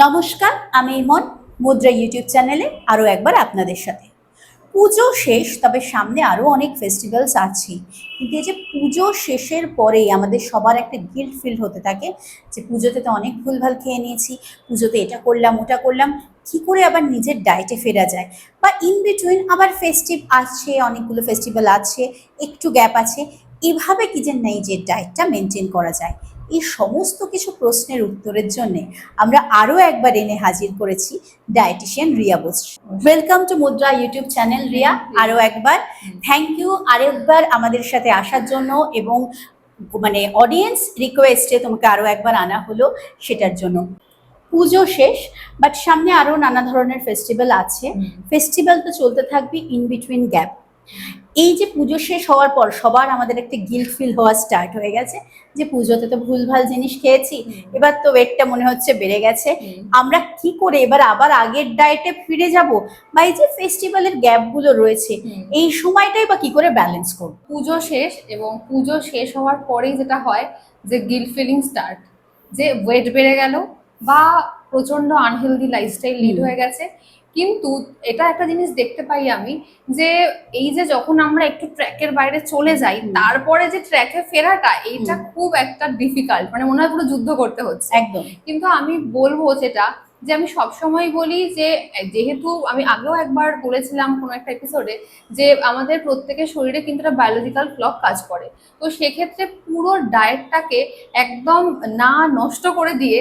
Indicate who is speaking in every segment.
Speaker 1: নমস্কার, আমি ইমন। মুদ্রা ইউটিউব চ্যানেলে আরও একবার আপনাদের সাথে। পুজো শেষ, তবে সামনে আরও অনেক ফেস্টিভ্যালস আছে। কিন্তু এই যে পুজো শেষের পরেই আমাদের সবার একটা গিল্ট ফিল হতে থাকে যে পুজোতে তো অনেক ভুলভাল খেয়ে নিয়েছি, পুজোতে এটা করলাম ওটা করলাম, কী করে আবার নিজের ডায়েটে ফেরা যায়। বা ইন বিটুইন আবার ফেস্টিভ আছে, অনেকগুলো ফেস্টিভ্যাল আছে, একটু গ্যাপ আছে, এভাবে কি যে নিজের ডায়েটটা মেনটেন করা যায়। এই সমস্ত কিছু প্রশ্নের উত্তরের জন্যে আমরা আরও একবার এনে হাজির করেছি dietician Riya Bose. Welcome to মুদ্রা ইউটিউব চ্যানেল রিয়া। আরও একবার থ্যাংক ইউ আরেকবার আমাদের সাথে আসার জন্য, এবং মানে অডিয়েন্স রিকোয়েস্টে তোমাকে আরও একবার আনা হলো সেটার জন্য। পুজো শেষ, বাট সামনে আরও নানা ধরনের ফেস্টিভ্যাল আছে। ফেস্টিভ্যাল তো চলতে থাকবে, ইন বিটুইন গ্যাপ। এই যে পুজো শেষ হওয়ার পর সবার আমাদের একটা গিল্ট ফিল হওয়া স্টার্ট হয়ে গেছে যে পুজোতে তো ভুলভাল জিনিস খেয়েছি, এবার তো ওয়েটটা মনে হচ্ছে বেড়ে গেছে, আমরা কি করে এবার আবার আগের ডায়েটে ফিরে যাব, বা এই যে ফেস্টিভ্যালের গ্যাপগুলো রয়েছে এই সময়টাই বা কি করে ব্যালেন্স করব।
Speaker 2: পুজো শেষ এবং পুজো শেষ হওয়ার পরেই যেটা হয় যে গিল্ট ফিলিং স্টার্ট, যে ওয়েট বেড়ে গেল বা প্রচন্ড আনহেলদি লাইফস্টাইল লিড হয়ে গেছে। কিন্তু এটা একটা জিনিস দেখতে পাই আমি, যে এই যে যখন আমরা একটু ট্র্যাকের বাইরে চলে যাই তারপরে যে ট্র্যাকে ফেরাটা এইটা খুব একটা ডিফিকাল্ট, মানে মনে হয় পুরো যুদ্ধ করতে হচ্ছে
Speaker 1: একদম।
Speaker 2: কিন্তু আমি বলবো যেটা, যে আমি সবসময় বলি যে যেহেতু আমি আগেও একবার বলেছিলাম কোনো একটা এপিসোডে যে আমাদের প্রত্যেকের শরীরে কিন্তু একটা বায়োলজিক্যাল ক্লক কাজ করে। তো সেক্ষেত্রে পুরো ডায়েটটাকে একদম না নষ্ট করে দিয়ে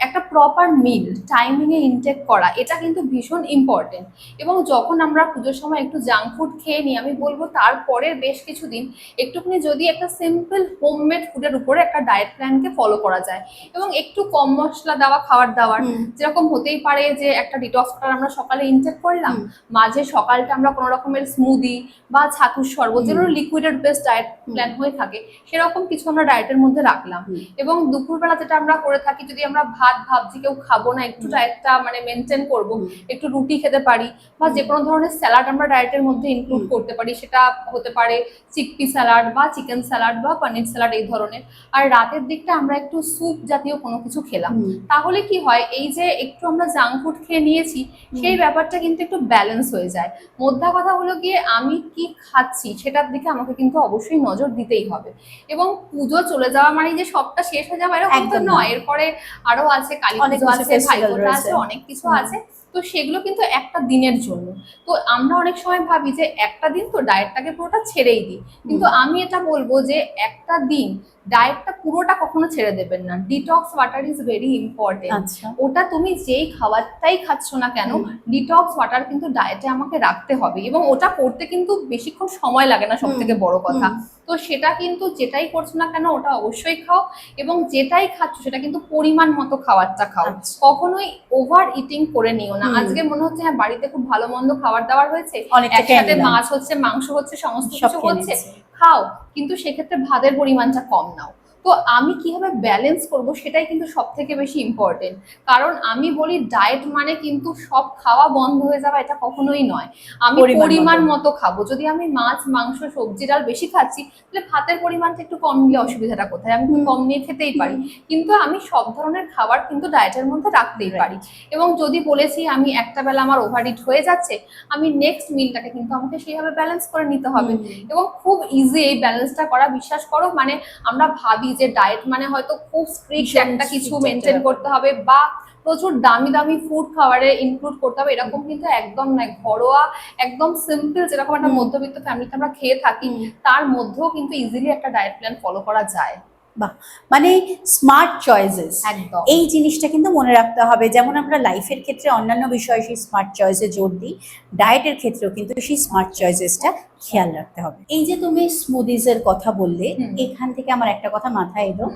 Speaker 2: একটা প্রপার মিল টাইমিংয়ে ইনটেক করা, এটা কিন্তু ভীষণ ইম্পর্টেন্ট। এবং যখন আমরা পুজোর সময় একটু জাঙ্ক ফুড খেয়ে নিই, আমি বলবো তারপরের বেশ কিছুদিন একটুখানি যদি একটা সিম্পল হোমমেড ফুডের উপরে একটা ডায়েট প্ল্যানকে ফলো করা যায় এবং একটু কম মশলা দেওয়া খাবার দাবার, যেরকম হতেই পারে যে একটা ডিটক্স ওয়াটার আমরা সকালে ইনটেক করলাম, মাঝে সকালটা আমরা কোনো রকমের স্মুদি বা ছাতুর শরবত, যেগুলো লিকুইডের বেস্ট ডায়েট প্ল্যান হয়ে থাকে, সেরকম কিছু আমরা ডায়েটের মধ্যে রাখলাম। এবং দুপুরবেলা যেটা আমরা করে থাকি, যদি আমরা ভাত ভাবছি কেউ খাবো না, একটু ডায়েটটা মানে মেনটেন করব, একটু রুটি খেতে পারি বা যে কোনো ধরনের স্যালাড আমরা ডায়েটের মধ্যে ইনক্লুড করতে পারি। সেটা হতে পারে চিকপি স্যালাড বা চিকেন স্যালাড বা পনির স্যালাড এই ধরনের। আর রাতের দিকটা আমরা একটু স্যুপ জাতীয় কোনো কিছু খেলাম। তাহলে কি হয়, এই যে একটু আমরা জাঙ্ক ফুড খেয়ে নিয়েছি সেই ব্যাপারটা কিন্তু একটু ব্যালেন্স হয়ে যায়। মোদ্দা কথা হলো গিয়ে আমি কি খাচ্ছি সেটার দিকে আমাকে কিন্তু অবশ্যই নজর দিতেই হবে। এবং পুজো চলে যাওয়া মানে যে সবটা শেষ হয়ে যাবে এরকম তো নয়, এরপরে আরো আছে, কালী পুজো আছে, ভাইফোঁটা আছে, অনেক কিছু আছে। তো সেগুলো কিন্তু একটা দিনের জন্য। তো আমরা অনেক সময় ভাবি যে একটা দিন তো ডায়েটটাকে পুরোটা ছেড়েই দিই, কিন্তু আমি এটা বলবো যে একটা দিন ডায়েটটা পুরোটা কখনো ছেড়ে দেবেন না। Detox water is very important. ওটা তুমি যেই খাবারটাই খাচ্ছ না কেন, ডিটক্স ওয়াটার কিন্তু ডায়েটে আমাকে রাখতে হবে, এবং ওটা করতে কিন্তু বেশিক্ষণ সময় লাগে না, সব থেকে বড় কথা। তো সেটা কিন্তু যেটাই করছো না কেন ওটা অবশ্যই খাও, এবং যেটাই খাচ্ছ সেটা কিন্তু পরিমাণ মতো খাবারটা খাও। কখনোই ওভার ইটিং করে নিও না। আজকে মনে হচ্ছে হ্যাঁ বাড়িতে খুব ভালো মন্দ খাবার দাবার হয়েছে, একসাথে মাছ হচ্ছে, মাংস হচ্ছে, সমস্ত কিছু হচ্ছে, খাও, কিন্তু সেক্ষেত্রে ভাতের পরিমাণটা কম নাও। তো আমি কিভাবে ব্যালেন্স করব সেটাই কিন্তু সব থেকে বেশি ইম্পর্টেন্ট। কারণ আমি বলি ডায়েট মানে কিন্তু সব খাওয়া বন্ধ হয়ে যাওয়া, এটা কখনোই নয়। আমি পরিমাণ মতো খাবো। যদি আমি মাছ মাংস সবজি ডাল বেশি খাচ্ছি, তাহলে ভাতের পরিমাণটা একটু কম নিলে অসুবিধাটা কোথায়? আমি কম নিয়ে খেতেই পারি, কিন্তু আমি সব ধরনের খাবার কিন্তু ডায়েটের মধ্যে রাখতেই পারি। এবং যদি বলেছি আমি একটা বেলা আমার ওভার ইট হয়ে যাচ্ছে, আমি নেক্সট মিলটাকে কিন্তু আমাকে সেইভাবে ব্যালেন্স করে নিতে হবে। এবং খুব ইজি এই ব্যালেন্সটা করা, বিশ্বাস করো। মানে আমরা ভাবি যে ডায়েট মানে হয়তো খুব স্ট্রিক্ট একটা কিছু মেনটেন করতে হবে বা প্রচুর দামি দামি ফুড খাবারে ইনক্লুড করতে হবে, এরকম কিন্তু একদম নয়। ঘরোয়া একদম সিম্পল যেরকম একটা মধ্যবিত্ত ফ্যামিলিতে আমরা খেয়ে থাকি, তার মধ্যেও কিন্তু ইজিলি একটা ডায়েট প্ল্যান ফলো করা যায়।
Speaker 1: বাহ, মানে স্মার্ট চয়েসেস,
Speaker 2: একদম
Speaker 1: এই জিনিসটা কিন্তু মনে রাখতে হবে। যেমন আমরা লাইফের ক্ষেত্রে অন্যান্য বিষয়ে সেই স্মার্ট চয়েসে জোর দিই, ডায়েটের ক্ষেত্রেও কিন্তু সেই স্মার্ট চয়েসেসটা খেয়াল রাখতে হবে। এই যে তুমি স্মুদিজের কথা বললে, এখান থেকে আমার একটা কথা মাথায় এলো।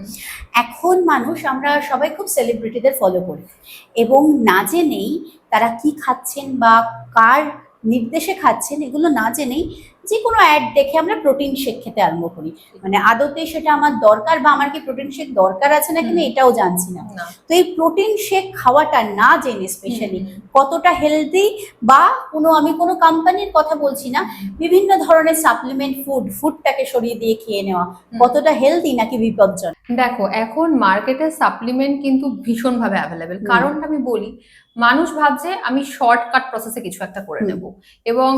Speaker 1: এখন মানুষ, আমরা সবাই খুব সেলিব্রিটিদের ফলো করি, এবং না জেনেই তারা কি খাচ্ছেন বা কার নির্দেশে খাচ্ছেন এগুলো না জেনেই যে কোনো অ্যাড দেখে আমরা প্রোটিন শেক খেতে আরম্ভ করি, মানে আদতে সেটা আমার দরকার বা আমার কি প্রোটিন শেক দরকার আছে না কিনা এটাও জানছি না।
Speaker 2: না।
Speaker 1: তো এই প্রোটিন শেক খাওয়াটা না জেনে স্পেশালি
Speaker 2: হুম, হুম।
Speaker 1: কতটা হেলদি, বা আমি কোনো কোম্পানির কথা বলছি না, বিভিন্ন ধরনের সাপ্লিমেন্ট ফুডটাকে সরিয়ে দিয়ে খেয়ে নেওয়া কতটা হেলদি নাকি বিপজ্জনক?
Speaker 2: দেখো, এখন মার্কেটে সাপ্লিমেন্ট কিন্তু ভীষণভাবে অ্যাভেলেবেল।
Speaker 1: হুম।
Speaker 2: কারণটা আমি বলি, মানুষ ভাবছে আমি শর্টকাট প্রসেসে কিছু একটা করে
Speaker 1: হুম।
Speaker 2: নেব, এবং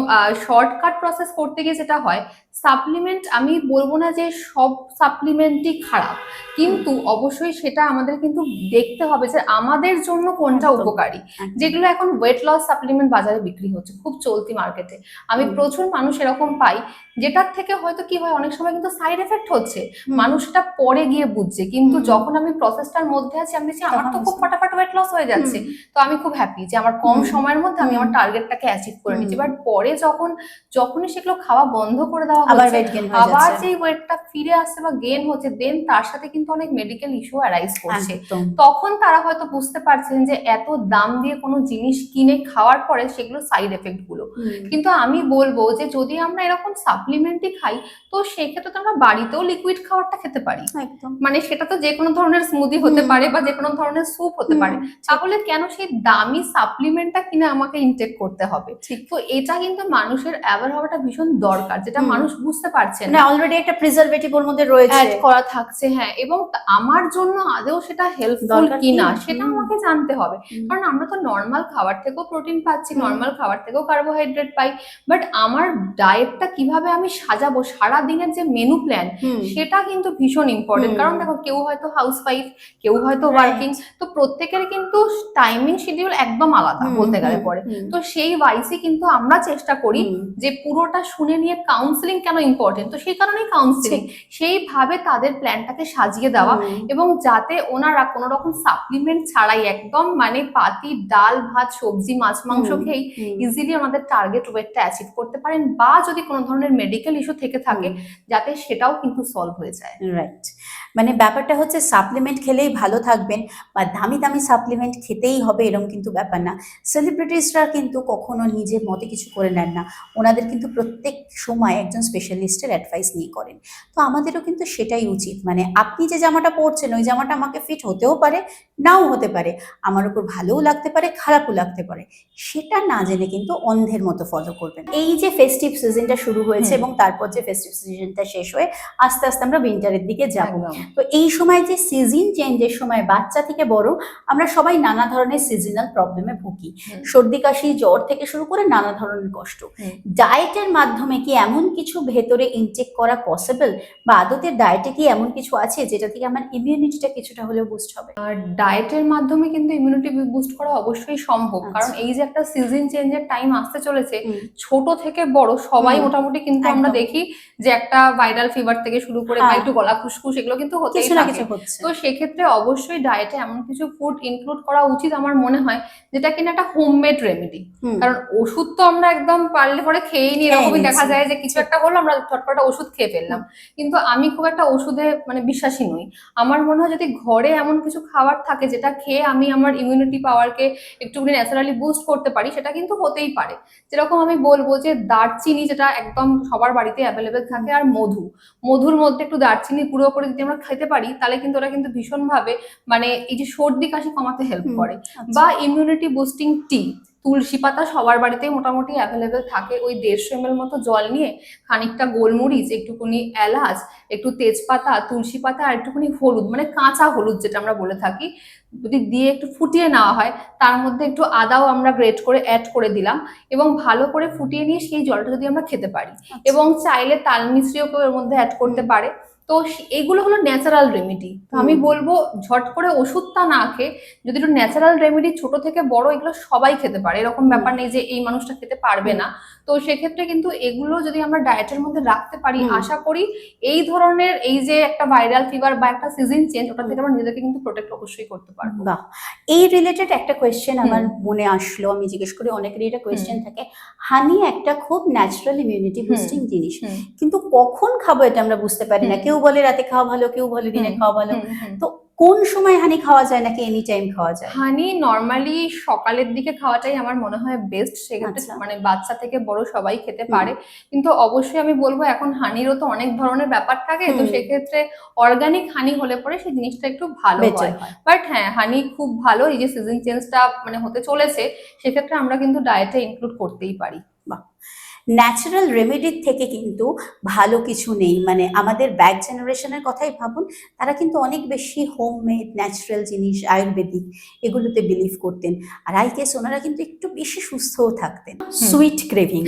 Speaker 2: শর্টকাট প্রসেস করতে গিয়ে যেটা হয়, সাপ্লিমেন্ট, আমি বলবো না যে সব সাপ্লিমেন্টই খারাপ, কিন্তু অবশ্যই সেটা আমাদের কিন্তু দেখতে হবে যে আমাদের জন্য কোনটা
Speaker 1: একদম,
Speaker 2: উপকারী।
Speaker 1: একদম।
Speaker 2: যেগুলো এখন ওয়েট লস সাপ্লিমেন্ট বাজারে বিক্রি হচ্ছে, খুব চলতি মার্কেটে, আমি
Speaker 1: হুম।
Speaker 2: প্রচুর মানুষ এরকম পাই, যেটার থেকে হয়তো কি হয়, অনেক সময় কিন্তু সাইড এফেক্ট হচ্ছে,
Speaker 1: হুম।
Speaker 2: মানুষ সেটা পরে গিয়ে বুঝছে, কিন্তু
Speaker 1: হুম।
Speaker 2: যখন আমি প্রসেসটার মধ্যে আছি আমি দেখছি আমার
Speaker 1: তখন
Speaker 2: তো খুব
Speaker 1: বুঝতে-
Speaker 2: ফটাফট ওয়েট লস হয়ে যাচ্ছে,
Speaker 1: হুম।
Speaker 2: তো আমি খুব হ্যাপি যে আমার কম
Speaker 1: হুম।
Speaker 2: সময়ের মধ্যে আমি
Speaker 1: হুম।
Speaker 2: আমার টার্গেটটাকে অ্যাচিভ করে
Speaker 1: হুম।
Speaker 2: নিচ্ছি। বাট পরে যখনই সেগুলো খাওয়া বন্ধ করে দেওয়া
Speaker 1: আবার
Speaker 2: হচ্ছে,
Speaker 1: ওয়েট গেইন হয়ে
Speaker 2: আবার
Speaker 1: যাচ্ছে।
Speaker 2: যেই ওয়েটটা ফিরে আসছে বা গেন হচ্ছে, দেন তার সাথে কিন্তু অনেক মেডিকেল ইস্যু অ্যারাইজ করছে।
Speaker 1: একদম।
Speaker 2: তখন তারা হয়তো বুঝতে পারছেন যে এত দাম দিয়ে কোনো জিনিস কিনে খাওয়ার পরে সেগুলো সাইড এফেক্ট গুলো।
Speaker 1: হুম।
Speaker 2: কিন্তু আমি বলবো যে যদি আমরা এরকম সাপ্লিমেন্টই খাই, তো সেক্ষেত্রে তো আমরা বাড়িতেও লিকুইড খাবারটা খেতে পারি,
Speaker 1: একদম।
Speaker 2: মানে সেটা তো যে কোনো ধরনের স্মুদি হতে
Speaker 1: হুম।
Speaker 2: পারে বা যে কোনো ধরনের স্যুপ হতে
Speaker 1: হুম।
Speaker 2: পারে, তাহলে কেন সেই দামি সাপ্লিমেন্টটা কিনে আমাকে ইনটেক করতে হবে?
Speaker 1: ঠিক।
Speaker 2: তো এটা কিন্তু মানুষের অ্যাওয়ার হওয়াটা ভীষণ দরকার, যেটা
Speaker 1: হুম।
Speaker 2: মানুষ বুঝতে পারছে
Speaker 1: মানে
Speaker 2: না।
Speaker 1: অলরেডি একটা প্রিজারভেটিভ ওর মধ্যে রয়েছে।
Speaker 2: অ্যাড করা থাকছে, হ্যাঁ, এবং আমার জন্য আদৌ সেটা হেল্পফুল
Speaker 1: দরকার কি?
Speaker 2: কিনা সেটা
Speaker 1: হুম।
Speaker 2: আমাকে জানতে হবে।
Speaker 1: হুম।
Speaker 2: কারণ আমরা তো নর্মাল খাবার থেকেও প্রোটিন পাচ্ছি,
Speaker 1: হুম।
Speaker 2: নর্মাল খাবার থেকেও কার্বোহাইড্রেট পাই, বাট আমার ডায়েটটা কিভাবে আমি সাজাবো, সারা দিনের যে মেনু প্ল্যান,
Speaker 1: হুম।
Speaker 2: সেটা কিন্তু ভীষণ ইম্পর্টেন্ট।
Speaker 1: হুম।
Speaker 2: কারণ দেখো, কেউ হয়তো হাউসওয়াইফ, কেউ হয়তো
Speaker 1: Right.
Speaker 2: ওয়ার্কিং, তো প্রত্যেকের কিন্তু টাইমিং শিডিউল একদম আলাদা
Speaker 1: হুম।
Speaker 2: বলতে গেলে
Speaker 1: হুম।
Speaker 2: পরে।
Speaker 1: হুম।
Speaker 2: তো সেই ওয়াইজই কিন্তু আমরা চেষ্টা করি
Speaker 1: হুম।
Speaker 2: যে পুরোটা শুনে নিয়ে কাউন্সিলিং কেন ইম্পর্টেন্ট, তো সেই কারণেই কাউন্সিলিং,
Speaker 1: ঠিক।
Speaker 2: সেইভাবে তাদের প্ল্যানটাকে সাজিয়ে দেওয়া,
Speaker 1: হুম।
Speaker 2: এবং যাতে ওনারা কোনো রকম সাপ্লিমেন্ট ছাড়াই একদম মানে পাতি ডাল ভাত সবজি মাছ মাংস
Speaker 1: হুম।
Speaker 2: খেয়েই
Speaker 1: হুম।
Speaker 2: ইজিলি আমাদের টার্গেট ওয়েটটা অ্যাচিভ করতে পারেন, বা যদি কোনো ধরনের মেডিকেল ইস্যু থেকে থাকে,
Speaker 1: হুম।
Speaker 2: যাতে সেটাও কিন্তু সলভ হয়ে যায়।
Speaker 1: রাইট। মানে ব্যাপারটা হচ্ছে সাপ্লিমেন্ট খেলেই ভালো থাকবেন বা দামি দামি সাপ্লিমেন্ট খেতেই হবে এরকম কিন্তু ব্যাপার না। সেলিব্রিটিসরা কিন্তু কখনো নিজের মতে কিছু করে নেন না, ওনাদের কিন্তু প্রত্যেক সময় একজন স্পেশালিস্টের অ্যাডভাইস নিয়ে করেন। তো আমাদেরও কিন্তু সেটাই উচিত, মানে আপনি যে জামাটা পরছেন ওই জামাটা আমাকে ফিট হতেও পারে, নাও হতে পারে, আমার উপর ভালোও লাগতে পারে, খারাপও লাগতে পারে, সেটা না জেনে কিন্তু অন্ধের মতো ফলো করবেন। এই যে ফেস্টিভ সিজনটা শুরু হয়েছে এবং তারপর যে ফেস্টিভ সিজনটা শেষ হয়ে আস্তে আস্তে আমরা উইন্টারের দিকে যাব,
Speaker 2: একদম।
Speaker 1: তো এই সময় যে সিজন চেঞ্জের সময় বাচ্চা থেকে বড় আমরা সবাই নানা ধরনের সিজনাল প্রবলেমে ভুগি,
Speaker 2: হুম।
Speaker 1: সর্দি কাশি জ্বর থেকে শুরু করে নানা ধরনের কষ্ট।
Speaker 2: হুম।
Speaker 1: ডায়েটের মাধ্যমে কি এমন কিছু ভেতরে ইনটেক করা পসিবল, বা আদতের ডায়েটে কি এমন কিছু আছে যেটা থেকে আমার ইমিউনিটিটা কিছুটা হলেও বুস্ট হবে?
Speaker 2: আর ডায়েটের মাধ্যমে কিন্তু ইমিউনিটি বুস্ট করা অবশ্যই সম্ভব, কারণ
Speaker 1: আচ্ছা।
Speaker 2: এই যে একটা সিজন চেঞ্জের টাইম আসতে চলেছে,
Speaker 1: হুম।
Speaker 2: ছোট থেকে বড় সবাই
Speaker 1: হুম।
Speaker 2: মোটামুটি কিন্তু আমরা
Speaker 1: একদম।
Speaker 2: দেখি যে একটা ভাইরাল ফিভার থেকে শুরু করে বা
Speaker 1: হ্যাঁ,
Speaker 2: একটু গলা খুসখুস এগুলো কিন্তু হতেই
Speaker 1: কিছু না
Speaker 2: থাকে।
Speaker 1: কিছু হচ্ছে।
Speaker 2: তো সেক্ষেত্রে অবশ্যই ডায়েটে এমন কিছু ফুড ইনক্লুড করা উচিত আমার মনে হয়, যেটা কিনা একটা হোমমেড রেমেডি।
Speaker 1: হুম।
Speaker 2: কারণ ওষুধ তো আমরা একদম পারলে পরে খেয়েই নি,
Speaker 1: খেয়ে
Speaker 2: এরকমই দেখা
Speaker 1: নিচ্ছি।
Speaker 2: যায় যে কিছু
Speaker 1: ঠিক।
Speaker 2: একটা হলো আমরা চটপটা ওষুধ খেয়ে ফেললাম, কিন্তু আমি খুব একটা ওষুধে মানে বিশ্বাসী নই। আমার মনে হয় যদি ঘরে এমন কিছু খাবার থাকে যেটা খেয়ে আমি আমার ইমিউনিটি পাওয়ারকে একটুখানি ন্যাচারালি বুস্ট করতে পারি, সেটা কিন্তু হতেই পারে। যেরকম আমি বলবো যে দারচিনি, যেটা একদম সবার বাড়িতে অ্যাভেলেবেল থাকে, আর মধুর মধ্যে একটু দারচিনি গুঁড়ো করে যদি আমরা খেতে পারি, তাহলে কিন্তু ওটা কিন্তু ভীষণভাবে মানে এই যে সর্দি কাশি কমাতে হেল্প
Speaker 1: হুম।
Speaker 2: করে।
Speaker 1: আচ্ছা।
Speaker 2: বা ইমিউনিটি বুস্টিং টি, তুলসী পাতা সবার বাড়িতেই মোটামুটি অ্যাভেলেবেল থাকে, ওই 150 ml মতো জল নিয়ে খানিকটা গোলমরিচ, একটুখানি এলাচ, একটু তেজপাতা, তুলসী পাতা আর একটুখানি হলুদ, মানে কাঁচা হলুদ যেটা আমরা বলে থাকি, যদি দিয়ে একটু ফুটিয়ে নেওয়া হয়, তার মধ্যে একটু আদাও আমরা গ্রেট করে অ্যাড করে দিলাম, এবং ভালো করে ফুটিয়ে নিয়ে সেই জলটা যদি আমরা খেতে পারি,
Speaker 1: আচ্ছা।
Speaker 2: এবং চাইলে তাল মিশ্রিও কেউ এর মধ্যে অ্যাড করতে পারে। তো এগুলো হলো ন্যাচারাল রেমেডি। তো আমি বলবো ঝট করে ওষুধটা না খেয়ে যদি একটু ন্যাচারাল রেমেডি, ছোট থেকে বড় এগুলো সবাই খেতে পারে, এরকম ব্যাপার নেই যে এই মানুষটা খেতে পারবে না। তো সেক্ষেত্রে কিন্তু এগুলো যদি আমরা ডায়েটের মধ্যে রাখতে পারি, আশা করি এই ধরনের এই যে একটা ভাইরাল ফিভার বা একটা সিজন চেঞ্জ, ওটা থেকে আমরা নিজেদেরকে কিন্তু প্রোটেক্ট অবশ্যই করতে পারবো।
Speaker 1: বাহ! এই রিলেটেড একটা কোয়েশ্চেন আমার মনে আসলো, আমি জিজ্ঞেস করি, অনেকেরই এটা কোয়েশ্চেন থাকে। হানি একটা খুব ন্যাচারাল ইমিউনিটি বুস্টিং জিনিস, কিন্তু কখন খাবো এটা আমরা বুঝতে পারি না। কেউ বলে রাতে খাওয়া ভালো, কেউ বলে দিনে খাওয়া ভালো। তো কোন সময় হানি খাওয়া যায় নাকি এনি টাইম খাওয়া যায়?
Speaker 2: হানি নর্মালি সকালের দিকে খাওয়াটাই আমার মনে হয় বেস্ট, সেক্ষেত্রে
Speaker 1: আচ্ছা।
Speaker 2: মানে বাচ্চা থেকে বড় সবাই খেতে
Speaker 1: হুম।
Speaker 2: পারে। কিন্তু অবশ্যই আমি বলবো এখন হানিরও তো অনেক ধরনের ব্যাপার থাকে, তো
Speaker 1: হুম।
Speaker 2: সেক্ষেত্রে অর্গানিক হানি হলে পরে সেই জিনিসটা একটু ভালো
Speaker 1: বেটার
Speaker 2: হয়।
Speaker 1: হয়।
Speaker 2: বাট হ্যাঁ, হানি খুব ভালো, এই যে সিজন চেঞ্জটা মানে হতে চলেছে, সেক্ষেত্রে আমরা কিন্তু ডায়েটে ইনক্লুড করতেই পারি।
Speaker 1: বাহ! ন্যাচারাল রেমেডির থেকে কিন্তু ভালো কিছু নেই। মানে আমাদের ব্যাক জেনারেশনের কথাই ভাবুন, তারা কিন্তু অনেক বেশি হোমমেড ন্যাচারাল জিনিস, আয়ুর্বেদিক এগুলোতে বিলিভ করতেন। আর আই গেস ওনারা কিন্তু একটু বেশি সুস্থও থাকতেন।
Speaker 2: হুম।
Speaker 1: সুইট ক্রেভিং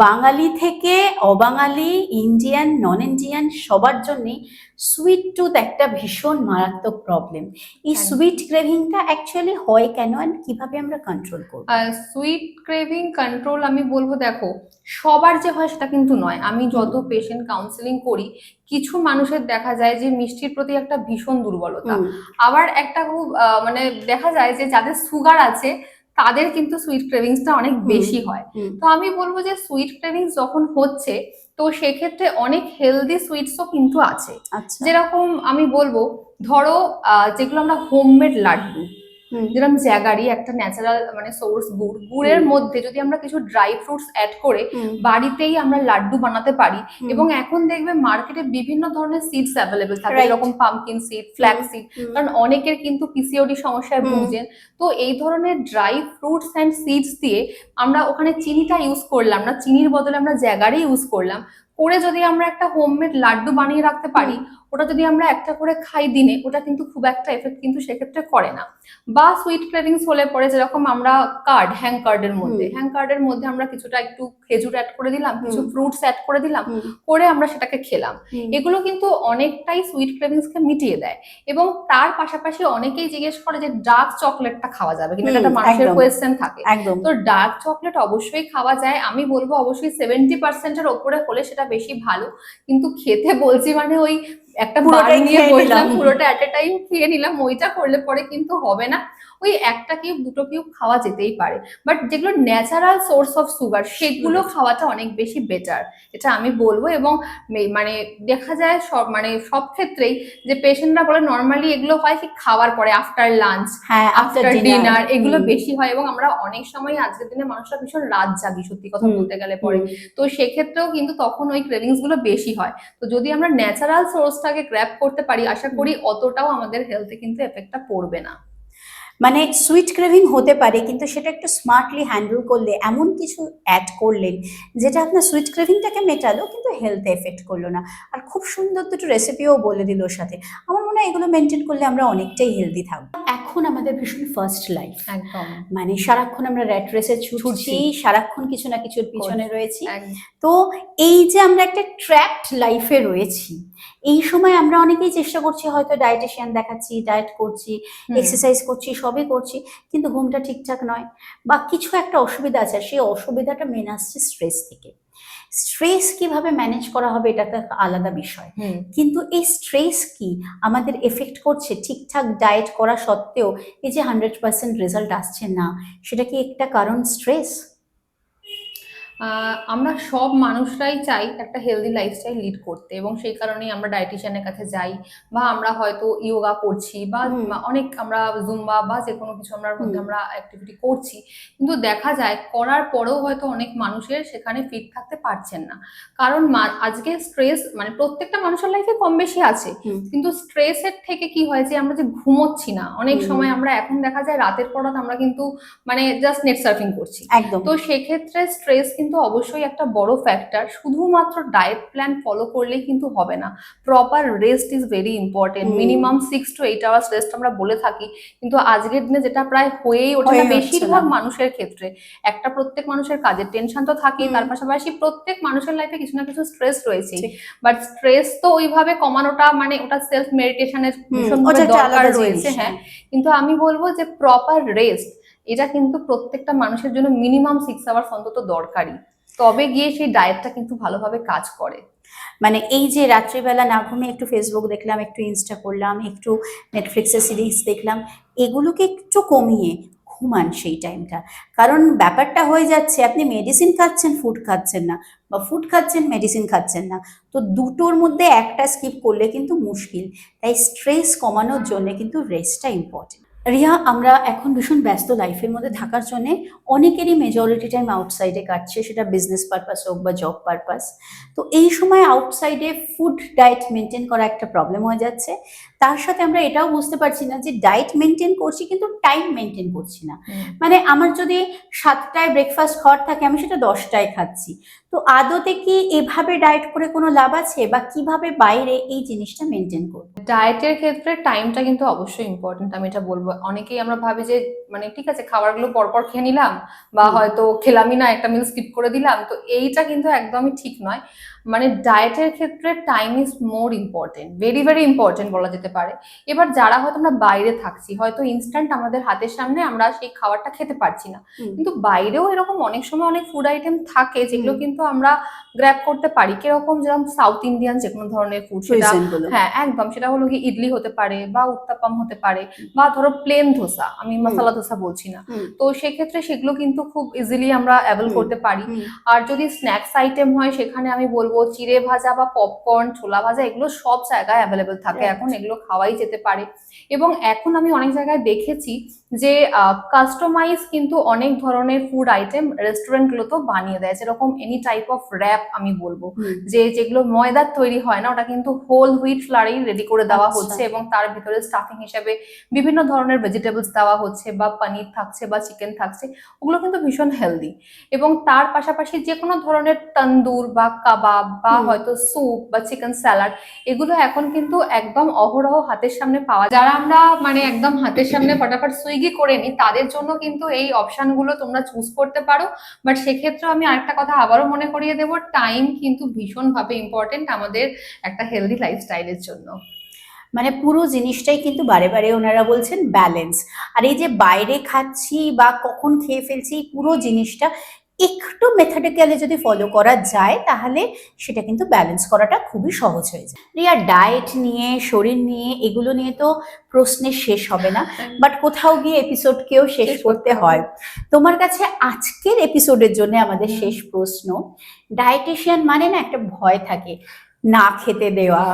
Speaker 1: বাঙালি থেকে অবাঙালি, ইন্ডিয়ান, নন ইন্ডিয়ান সবার জন্যেই সুইট টুথ একটা ভীষণ মারাত্মক প্রবলেম। এই
Speaker 2: একদম।
Speaker 1: সুইট ক্রেভিংটা অ্যাকচুয়ালি হয় কেন আর কিভাবে আমরা কন্ট্রোল করব?
Speaker 2: সুইট ক্রেভিং কন্ট্রোল আমি বলবো, দেখো সবার যে হয় সেটা কিন্তু নয়। আমি যত পেশেন্ট কাউন্সিলিং করি, কিছু মানুষের দেখা যায় যে মিষ্টির প্রতি একটা ভীষণ দুর্বলতা।
Speaker 1: হুম।
Speaker 2: আবার একটা খুব মানে দেখা যায় যে যাদের সুগার আছে তাদের কিন্তু সুইট ক্রেভিংসটা অনেক
Speaker 1: হুম।
Speaker 2: বেশি হয়।
Speaker 1: হুম।
Speaker 2: তো আমি বলবো যে সুইট ক্রেভিংস যখন হচ্ছে, তো সেক্ষেত্রে অনেক হেলদি সুইটসও কিন্তু আছে।
Speaker 1: আচ্ছা।
Speaker 2: যেরকম আমি বলবো, ধরো যেগুলো আমরা হোমমেড লাড্ডু,
Speaker 1: হুম।
Speaker 2: যেরকম জ্যাগারি একটা ন্যাচারাল মানে সোর্স গুড়ের
Speaker 1: হুম।
Speaker 2: মধ্যে যদি আমরা কিছু ড্রাই ফ্রুটস অ্যাড করে
Speaker 1: হুম।
Speaker 2: বাড়িতেই আমরা লাড্ডু বানাতে পারি।
Speaker 1: হুম।
Speaker 2: এবং এখন দেখবে মার্কেটে বিভিন্ন ধরনের সিডস অ্যাভেলেবেল থাকে,
Speaker 1: রাইট।
Speaker 2: যেরকম পামকিন সিড, ফ্ল্যাক্স সিড,
Speaker 1: হুম।
Speaker 2: কারণ অনেকের কিন্তু পিসিওডি সমস্যায়
Speaker 1: হুম।
Speaker 2: ভুগছেন। তো এই ধরনের ড্রাই ফ্রুটস অ্যান্ড সিডস দিয়ে আমরা ওখানে চিনিটা ইউজ করলাম না, চিনির বদলে আমরা জ্যাগারি ইউজ করলাম, করে যদি আমরা একটা হোমমেড লাড্ডু বানিয়ে রাখতে পারি, ওটা যদি আমরা একটা করে খাই দিনে, ওটা কিন্তু খুব একটা এফেক্ট কিন্তু সেক্ষেত্রে করে না। বা সুইট ক্রেভিংস হলে পরে যেরকম আমরা হ্যাং কার্ডের মধ্যে আমরা কিছুটা একটু খেজুর অ্যাড করে দিলাম, কিছু ফ্রুটস অ্যাড করে দিলাম, করে আমরা সেটাকে খেলাম, এগুলো কিন্তু অনেকটাই সুইট ক্রেভিংসকে মিটিয়ে দেয়। এবং তার পাশাপাশি অনেকেই জিজ্ঞেস করে যে ডার্ক চকলেটটা খাওয়া যাবে কিন্তু, এটা একটা মানুষের
Speaker 1: একদম।
Speaker 2: কোয়েশ্চেন থাকে।
Speaker 1: একদম।
Speaker 2: তো ডার্ক চকলেট অবশ্যই খাওয়া যায়, আমি বলবো অবশ্যই 70%-এর ওপরে হলে সেটা বেশি ভালো। কিন্তু খেতে বলছি মানে ওই একটা বার
Speaker 1: পুরোটাই
Speaker 2: নিয়ে
Speaker 1: খেয়ে
Speaker 2: বসলাম,
Speaker 1: নিলাম।
Speaker 2: পুরোটা এট এ টাইম খেয়ে নিলাম, ওইটা করলে পরে কিন্তু হবে না। ওই একটা কিউব দুটো কিউব খাওয়া যেতেই পারে, বাট যেগুলো ন্যাচারাল সোর্স অফ সুগার সেগুলো খাওয়াটা অনেক বেশি বেটার, এটা আমি বলবো। এবং মানে দেখা যায় সব ক্ষেত্রেই যে পেশেন্টরা বলে নর্মালি এগুলো হয় কি খাওয়ার পরে, আফটার লাঞ্চ,
Speaker 1: হ্যাঁ,
Speaker 2: আফটার ডিনার, এগুলো
Speaker 1: হুম।
Speaker 2: বেশি হয়। এবং আমরা অনেক সময় আজকের দিনে মানুষরা ভীষণ রাত জাগি, সত্যি কথা বলতে গেলে পরে। তো সেক্ষেত্রেও কিন্তু তখন ওই ক্রেভিংস গুলো বেশি হয়। তো যদি আমরা ন্যাচারাল সোর্সটাকে গ্র্যাব করতে পারি, আশা করি অতটাও আমাদের হেলথে কিন্তু এফেক্টটা পড়বে না।
Speaker 1: মানে সুইট ক্রেভিং হতে পারে, কিন্তু সেটা একটু স্মার্টলি হ্যান্ডেল করলে, এমন কিছু অ্যাড করলেন যেটা আপনার সুইট ক্রেভিংটাকে মেটালো কিন্তু হেলথে এফেক্ট করলো না, আর খুব সুন্দর দুটো রেসিপিও বলে দিল ওর সাথে। আমার মনে হয় এগুলো মেনটেন করলে আমরা অনেকটাই হেলদি থাকবো। এখন আমাদের ভীষণ ফার্স্ট লাইফ,
Speaker 2: একদম
Speaker 1: মানে সারাক্ষণ আমরা র্যাট রেসে ছুটছি, সারাক্ষণ কিছু না কিছুর পিছনে রয়েছি। তো এই যে আমরা একটা ট্র্যাপড লাইফে রয়েছি, এই সময় আমরা অনেকেই চেষ্টা করছি, হয়তো ডায়েটিশিয়ান দেখাচ্ছি, ডায়েট করছি, এক্সারসাইজ করছি, সবই করছি, কিন্তু ঘুমটা ঠিকঠাক নয় বা কিছু একটা অসুবিধা আছে। সেই অসুবিধাটা মেন আসছে স্ট্রেস থেকে। স্ট্রেস কিভাবে ম্যানেজ করা হবে এটা তো একটা আলাদা বিষয়, কিন্তু এই স্ট্রেস কি আমাদের এফেক্ট করছে ঠিকঠাক ডায়েট করা সত্ত্বেও? এই যে 100% রেজাল্ট আসছে না, সেটা কি একটা কারণ স্ট্রেস?
Speaker 2: আমরা সব মানুষরাই চাই একটা হেলদি লাইফস্টাইল লিড করতে, এবং সেই কারণেই আমরা ডায়েটিশিয়ানের কাছে যাই, বা আমরা হয়তো ইয়োগা করছি, বা অনেক আমরা জুম্বা বা যে কোনো কিছু আমরা মধ্যে আমরা অ্যাক্টিভিটি করছি। কিন্তু দেখা যায় করার পরেও হয়তো অনেক মানুষের সেখানে ফিট থাকতে পারছেন না, কারণ আজকে স্ট্রেস মানে প্রত্যেকটা মানুষের লাইফে কম বেশি আছে। কিন্তু স্ট্রেসের থেকে কি হয় যে আমরা যে ঘুমোচ্ছি না, অনেক সময় আমরা এখন দেখা যায় রাতের পর রাত আমরা কিন্তু মানে জাস্ট নেট সার্ফিং করছি।
Speaker 1: একদম।
Speaker 2: তো সেক্ষেত্রে স্ট্রেস কিন্তু অবশ্যই একটা বড় ফ্যাক্টর। শুধুমাত্র ডায়েট প্ল্যান ফলো করলেই কিন্তু হবে না, proper rest is very important. Minimum 6 to 8 hours rest আমরা বলে থাকি, কিন্তু আজকের দিনে যেটা প্রায় হয়েই ওঠে না বেশিরভাগ মানুষের ক্ষেত্রে। একটা প্রত্যেক মানুষের কাজের টেনশন তো থাকেই, তার পাশাপাশি প্রত্যেক মানুষের লাইফে কিছু না কিছু স্ট্রেস রয়েছেই। বাট স্ট্রেস তো ওইভাবে কমানোটা মানে ওটা সেলফ মেডিটেশনের ভীষণভাবে দরকার রয়েছে, হ্যাঁ। কিন্তু আমি বলবো যে প্রপার রেস্ট এটা কিন্তু প্রত্যেকটা মানুষের জন্য মিনিমাম 6 আওয়ার্স অন্তত দরকারি, তবে গিয়ে সেই ডায়েটটা কিন্তু ভালোভাবে কাজ করে।
Speaker 1: মানে এই যে রাত্রিবেলা না ঘুমিয়ে একটু ফেসবুক দেখলাম, একটু ইনস্টা করলাম, একটু নেটফ্লিক্সের সিরিজ দেখলাম, এগুলোকে একটু কমিয়ে ঘুমান সেই টাইমটা। কারণ ব্যাপারটা হয়ে যাচ্ছে আপনি মেডিসিন খাচ্ছেন, ফুড খাচ্ছেন না, বা ফুড খাচ্ছেন, মেডিসিন খাচ্ছেন না। তো দুটোর মধ্যে একটা স্কিপ করলে কিন্তু মুশকিল। তাই স্ট্রেস কমানোর জন্য কিন্তু রেস্টটা ইম্পর্টেন্ট। রিয়া, আমরা এখন ভীষণ ব্যস্ত লাইফের মধ্যে থাকার জন্যে অনেকেরই মেজরিটি টাইম আউটসাইডে কাটছে, সেটা বিজনেস পারপাস হোক বা জব পারপাস। তো এই সময় আউটসাইডে ফুড ডায়েট মেনটেন করা একটা প্রবলেম হয়ে যাচ্ছে। তার সাথে আমরা এটাও বুঝতে পারছি না যে ডায়েট মেনটেন করছি কিন্তু টাইম মেনটেন করছি না। মানে আমার যদি 7টায় ব্রেকফাস্ট খাওয়ার থাকে, আমি সেটা 10টায় খাচ্ছি। তো আদতে কি এভাবে ডায়েট করে কোনো লাভ আছে, বা কিভাবে বাইরে এই জিনিসটা মেনটেন করবো?
Speaker 2: ডায়েটের ক্ষেত্রে টাইমটা কিন্তু অবশ্যই ইম্পর্টেন্ট, আমি এটা বলবো। অনেকেই আমরা ভাবি যে মানে ঠিক আছে খাবারগুলো পরপর খেয়ে নিলাম, বা হয়তো খেলামই না, একটা মিল স্কিপ করে দিলাম, তো এইটা কিন্তু একদমই ঠিক নয়। মানে ডায়েটের ক্ষেত্রে time is more important, very very important বলা যেতে পারে। এবার যারা হয়তো আমরা বাইরে থাকছি, হয়তো ইনস্ট্যান্ট আমাদের হাতের সামনে আমরা সেই খাবারটা খেতে পারছি না, কিন্তু বাইরেও এরকম অনেক সময় অনেক ফুড আইটেম থাকে যেগুলো কিন্তু আমরা গ্র্যাব করতে পারি। কিরকম, যেরকম সাউথ ইন্ডিয়ান যে কোনো ধরনের ফুড, সেটা হ্যাঁ একদম, সেটা হলো কি ইডলি হতে পারে বা উত্তাপাম হতে পারে, বা ধরো প্লেন ধোসা, আমি মশলা ধোসা বলছি না। তো সেক্ষেত্রে সেগুলো কিন্তু খুব ইজিলি আমরা অ্যাভেল করতে পারি। আর যদি স্ন্যাক্স আইটেম হয়, সেখানে আমি বলবো চিড়ে ভাজা বা পপকর্ন, ছোলা ভাজা, এগুলো সব জায়গায় অ্যাভেলেবেল থাকে এখন, এগুলো খাওয়াই যেতে পারে। এবং এখন আমি অনেক জায়গায় দেখেছি যে কাস্টমাইজ কিন্তু অনেক ধরনের ফুড আইটেম রেস্টুরেন্টগুলোতেও বানিয়ে দেয়, যেরকম এনি টাইপ অফ র্যাপ আমি বলবো, যে যেগুলো ময়দার তৈরি হয় না, ওটা কিন্তু হোল হুইট ফ্লাওয়ারেই রেডি করে দেওয়া হচ্ছে, এবং তার ভিতরে স্টাফিং হিসেবে বিভিন্ন ধরনের ভেজিটেবলস দেওয়া হচ্ছে, বা পনির থাকছে বা চিকেন থাকছে। ওগুলো কিন্তু ভীষণ হেলদি। এবং তার পাশাপাশি যে কোনো ধরনের তন্দুর বা কাবাব বা হয়তো স্যুপ বা চিকেন স্যালাড, এগুলো এখন কিন্তু একদম অহরহ হাতের সামনে পাওয়া যায়। যারা আমরা মানে একদম হাতের সামনে ফটাফট সুইগি করে নিই, তাদের জন্য কিন্তু এই অপশনগুলো তোমরা চুজ করতে পারো। বাট সেক্ষেত্রে আমি আরেকটা কথা আবারও মনে করিয়ে দেবো, টাইম কিন্তু ভীষণভাবে ইম্পর্টেন্ট আমাদের একটা হেলদি লাইফস্টাইলের জন্য।
Speaker 1: মানে পুরো জিনিসটাই কিন্তু বারে বারে ওনারা বলছেন ব্যালেন্স। আর এই যে বাইরে খাচ্ছি বা কখন খেয়ে ফেলছি, পুরো জিনিসটা একটু মেথডিক্যালি যদি ফলো করা যায়, তাহলে সেটা কিন্তু ব্যালেন্স করাটা খুবই সহজ হয়ে যায়। রিয়া, ডায়েট নিয়ে, শরীর নিয়ে, এগুলো নিয়ে তো প্রশ্নের শেষ হবে না, বাট কোথাও গিয়ে এপিসোডকেও শেষ করতে হয়। তোমার কাছে আজকের এপিসোডের জন্য আমাদের শেষ প্রশ্ন, ডায়েটিশিয়ান মানে না একটা ভয় থাকে, না খেতে দেওয়া,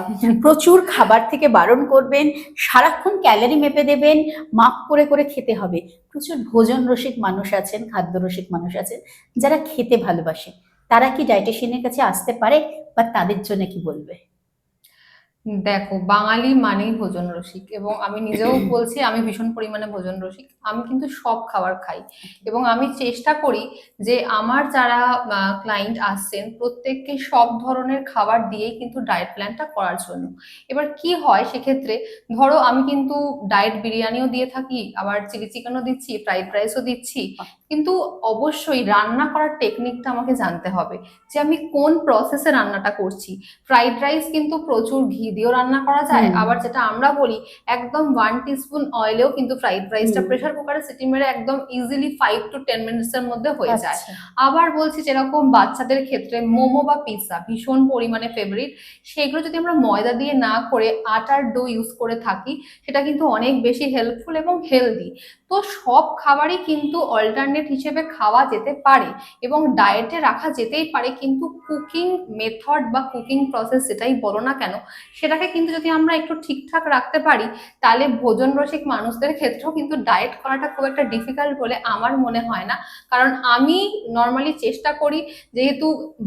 Speaker 1: প্রচুর খাবার থেকে বারণ করবেন, সারাক্ষণ ক্যালোরি মেপে দেবেন, মাপ করে করে খেতে হবে। প্রচুর ভোজন রসিক মানুষ আছেন, খাদ্য রসিক মানুষ আছেন, যারা খেতে ভালোবাসে। তারা কি ডায়েটিশিয়ানের কাছে আসতে পারে, বা তাদের জন্য কি বলবে?
Speaker 2: দেখো, বাঙালি মানেই ভোজন রসিক, এবং আমি নিজেও বলছি আমি ভীষণ পরিমাণে ভোজন রসিক। আমি কিন্তু সব খাবার খাই, এবং আমি চেষ্টা করি যে আমার যারা ক্লায়েন্ট আসছেন প্রত্যেককে সব ধরনের খাবার দিয়েই কিন্তু ডায়েট প্ল্যানটা করার জন্য। এবার কি হয় সেক্ষেত্রে, ধরো আমি কিন্তু ডায়েট বিরিয়ানিও দিয়ে থাকি, আবার চিলি চিকেনও দিচ্ছি, ফ্রাইড রাইসও দিচ্ছি, কিন্তু অবশ্যই রান্না করার টেকনিকটা আমাকে জানতে হবে, যে আমি কোন প্রসেসে রান্নাটা করছি। ফ্রাইড রাইস কিন্তু প্রচুর ঘি দিয়েও রান্না করা যায়, আবার যেটা আমরা বলি একদম 1 টিস্পুন অয়েলেও কিন্তু ফ্রাইড রাইসটা প্রেসার কুকারে সিটি মেরে একদম ইজিলি 5 to 10 মিনিটসের মধ্যে হয়ে যায়। আবার বলছি যেরকম বাচ্চাদের ক্ষেত্রে মোমো বা পিৎজা ভীষণ পরিমাণে ফেভারিট, সেগুলো যদি আমরা ময়দা দিয়ে না করে আটার ডো ইউজ করে থাকি, সেটা কিন্তু অনেক বেশি হেল্পফুল এবং হেলদি। তো সব খাবারই কিন্তু অল্টারনেট হিসেবে খাওয়া যেতে পারে এবং ডায়েটে রাখা যেতেই পারে, কিন্তু কুকিং মেথড বা কুকিং প্রসেস যেটাই বলো না কেন, সেটাকে কিন্তু যদি আমরা একটু ঠিকঠাক রাখতে পারি, তাহলে ভোজন রসিক মানুষদের ক্ষেত্রেও কিন্তু ডায়েট করাটা খুব একটা ডিফিকাল্ট বলে আমার মনে হয় না। কারণ আমি নর্মালি চেষ্টা করি, যেহেতু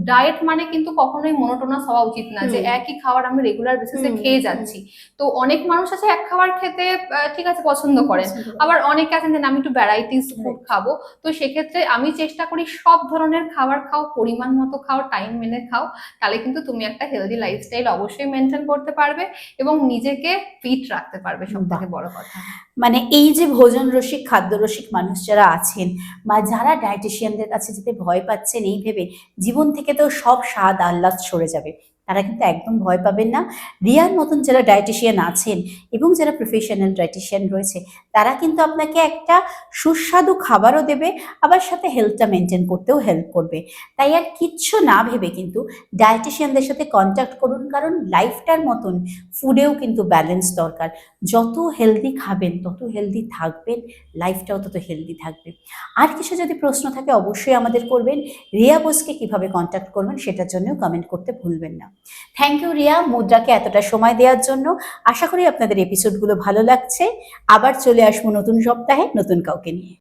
Speaker 2: ডায়েট মানে কিন্তু কখনোই মনোটোনাস হওয়া উচিত না, যে একই খাবার আমি রেগুলার বেসিসে খেয়ে যাচ্ছি। তো অনেক মানুষ আছে এক খাবার খেতে ঠিক আছে পছন্দ করেন, আবার অনেকে আছেন যে আমি একটু ভ্যারাইটিস ফুড খাবো। তো সেক্ষেত্রে আমি চেষ্টা করি সব ধরনের খাবার খাও, পরিমাণ মতো খাও, টাইম মেনে খাও, তাহলে কিন্তু তুমি একটা হেলদি লাইফস্টাইল অবশ্যই মেনটেন করতে পারবে এবং নিজেকে ফিট রাখতে পারবে, সব থেকে বড় কথা।
Speaker 1: মানে এই যে ভোজন রসিক, খাদ্য রসিক মানুষ যারা আছেন, বা যারা ডায়েটিশিয়ানদের কাছে যেতে ভয় পাচ্ছেন এই ভেবে জীবন থেকে তো সব স্বাদ আহ্লাদ সরে যাবে, তারা কিন্তু একদম ভয় পাবেন না। রিয়ার মতন যারা ডায়েটিশিয়ান আছেন এবং যারা প্রফেশনাল ডায়েটিশিয়ান রয়েছে, তারা কিন্তু আপনাকে একটা সুস্বাদু খাবারও দেবে, আবার সাথে হেলথটা মেনটেন করতেও হেল্প করবে। তাই আর কিচ্ছু না ভেবে কিন্তু ডায়েটিশিয়ানদের সাথে কন্ট্যাক্ট করুন, কারণ লাইফটার মতন ফুডেও কিন্তু ব্যালেন্স দরকার। যত হেলদি খাবেন তত হেলদি থাকবেন, লাইফটাও তত হেলদি থাকবে। আর কিছু যদি প্রশ্ন থাকে অবশ্যই আমাদের করবেন। রিয়া বোসকে কিভাবে কন্ট্যাক্ট করবেন সেটার জন্যও কমেন্ট করতে ভুলবেন না। থ্যাংক ইউ রিয়া, মুদ্রাকে এতটা সময় দেওয়ার জন্য। আশা করি আপনাদের এপিসোডগুলো ভালো লাগছে। আবার চলে আসবো নতুন সপ্তাহে নতুন কাউকে নিয়ে।